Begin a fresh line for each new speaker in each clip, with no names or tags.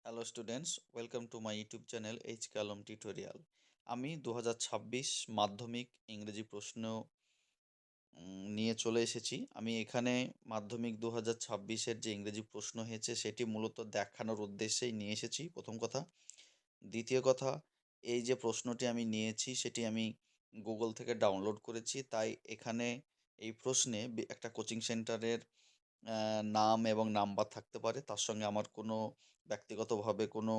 Hello students, welcome to my YouTube channel H calm tutorial. আমি 2026 মাধ্যমিক ইংরেজি প্রশ্ন নিয়ে চলে এসেছি। আমি এখানে মাধ্যমিক 2026-এর যে ইংরেজি প্রশ্ন হয়েছে সেটি মূলত দেখানোর উদ্দেশ্যেই নিয়ে এসেছি, প্রথম কথা। দ্বিতীয় কথা, এই যে প্রশ্নটি আমি নিয়েছি সেটি আমি গুগল থেকে ডাউনলোড করেছি, তাই এখানে এই প্রশ্নে একটা কোচিং সেন্টারের নাম এবং নাম্বার থাকতে পারে। তার সঙ্গে আমার কোনো ব্যক্তিগতভাবে কোনো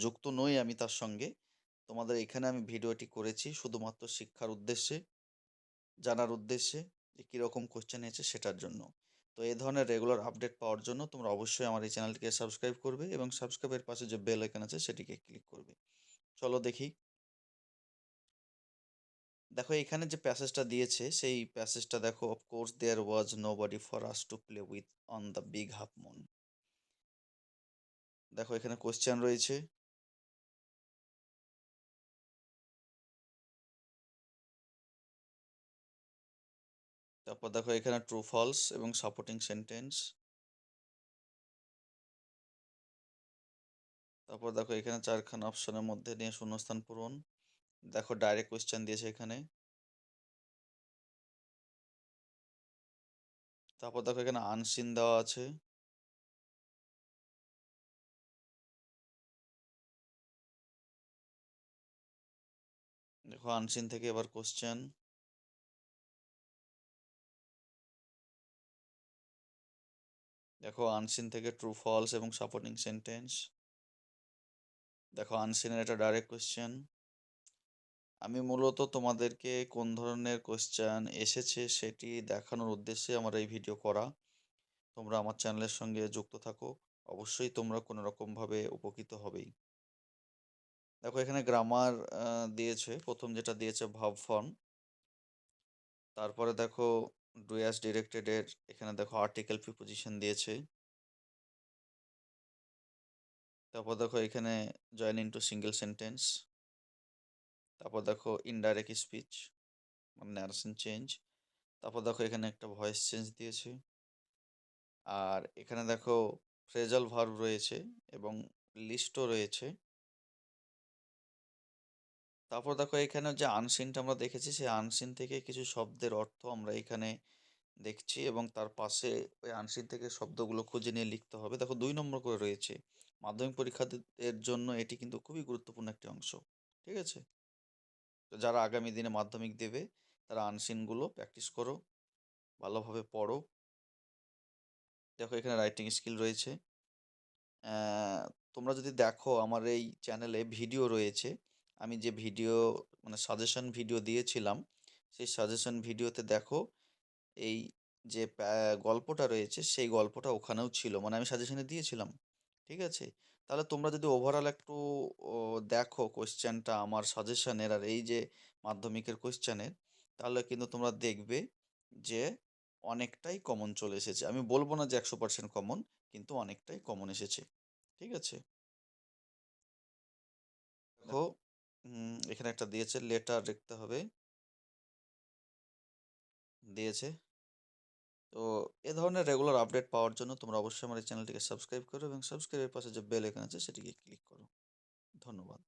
যুক্ত নই আমি তার সঙ্গে। তোমাদের এখানে আমি ভিডিওটি করেছি শুধুমাত্র শিক্ষার উদ্দেশ্যে, জানার উদ্দেশ্যে যে কীরকম কোশ্চেন এসেছে সেটার জন্য। তো এই ধরনের রেগুলার আপডেট পাওয়ার জন্য তোমরা অবশ্যই আমার এই চ্যানেলটিকে সাবস্ক্রাইব করবে এবং সাবস্ক্রাইবের পাশে যে বেল আইকন আছে সেটিকে ক্লিক করবে। চলো দেখি। দেখো এখানে যে প্যাসেজটা দিয়েছে সেই প্যাসেজটা দেখো, of course there was nobody for us to play with on the big half moon. দেখো এখানে কোশ্চেন রয়েছে। তারপর দেখো এখানে ট্রু ফলস এবং সাপোর্টিং সেন্টেন্স। তারপর দেখো এখানে চারখানা অপশনের মধ্যে নিয়ে শূন্যস্থান পূরণ। দেখো ডাইরেক্ট কোয়েশ্চেন দিয়েছে এখানে। তারপর দেখো এখানে আনসিন দেওয়া আছে। দেখো আনসিন থেকে এবার কোশ্চেন। দেখো আনসিন থেকে ট্রু ফলস এবং সাপোর্টিং সেন্টেন্স। দেখো আনসিনের এটা ডাইরেক্ট কোয়েশ্চেন। আমি মূলত তোমাদেরকে কোন ধরনের কোশ্চেন এসেছে সেটি দেখানোর উদ্দেশ্যে আমার এই ভিডিও করা। তোমরা আমার চ্যানেলের সঙ্গে যুক্ত থাকো, অবশ্যই তোমরা কোনো রকমভাবে উপকৃত হবেই। দেখো এখানে গ্রামার দিয়েছে, প্রথম যেটা দিয়েছে ভার্ব ফর্ম। তারপরে দেখো ডু অ্যাজ ডিরেক্টেড এর এখানে দেখো আর্টিকেল প্রিপোজিশন দিয়েছে। তারপর দেখো এখানে জয়েন ইনটু সিঙ্গেল সেন্টেন্স। তারপর দেখো ইনডাইরেক্ট স্পিচ মানে ন্যারেশন চেঞ্জ। তারপর দেখো এখানে একটা ভয়েস চেঞ্জ দিয়েছে। আর এখানে দেখো ফ্রেজাল ভার্ব রয়েছে এবং লিস্টও রয়েছে। তারপর দেখো এখানে যে আনসিনটা আমরা দেখেছি সেই আনসিন থেকে কিছু শব্দের অর্থ আমরা এখানে দেখছি এবং তার পাশে ওই আনসিন থেকে শব্দগুলো খুঁজে নিয়ে লিখতে হবে। দেখো 2 নম্বর করে রয়েছে। মাধ্যমিক পরীক্ষার জন্য এটি কিন্তু খুবই গুরুত্বপূর্ণ একটি অংশ। ঠিক আছে? তো যারা আগামী দিনে মাধ্যমিক দেবে তারা আনসিনগুলো প্র্যাকটিস করো, ভালোভাবে পড়ো। দেখো এখানে রাইটিং স্কিল রয়েছে। তোমরা যদি দেখো আমার এই চ্যানেলে ভিডিও রয়েছে। আমি যে ভিডিও মানে সাজেশন ভিডিও দিয়েছিলাম, সেই সাজেশন ভিডিওতে দেখো এই যে গল্পটা রয়েছে সেই গল্পটা ওখানেও ছিল, মানে আমি সাজেশনে দিয়েছিলাম। ঠিক আছে? তাহলে তোমরা যদি ওভারঅল একটু দেখো কোশ্চেনটা আমার সাজেশনের আর এই যে মাধ্যমিকের কোশ্চেনের, তাহলে কিন্তু তোমরা দেখবে যে অনেকটাই কমন চলে এসেছে। আমি বলবো না যে 100% কমন, কিন্তু অনেকটাই কমন এসেছে। ঠিক আছে? দেখো এখানে একটা দিয়েছে, লেটার লিখতে হবে, দিয়েছে। তো এ ধরনের রেগুলার আপডেট পাওয়ার জন্য তোমরা অবশ্যই আমার এই চ্যানেলটিকে সাবস্ক্রাইব করো এবং সাবস্ক্রাইবের পাশে যে বেল আইকন আছে সেটিকে ক্লিক করো। ধন্যবাদ।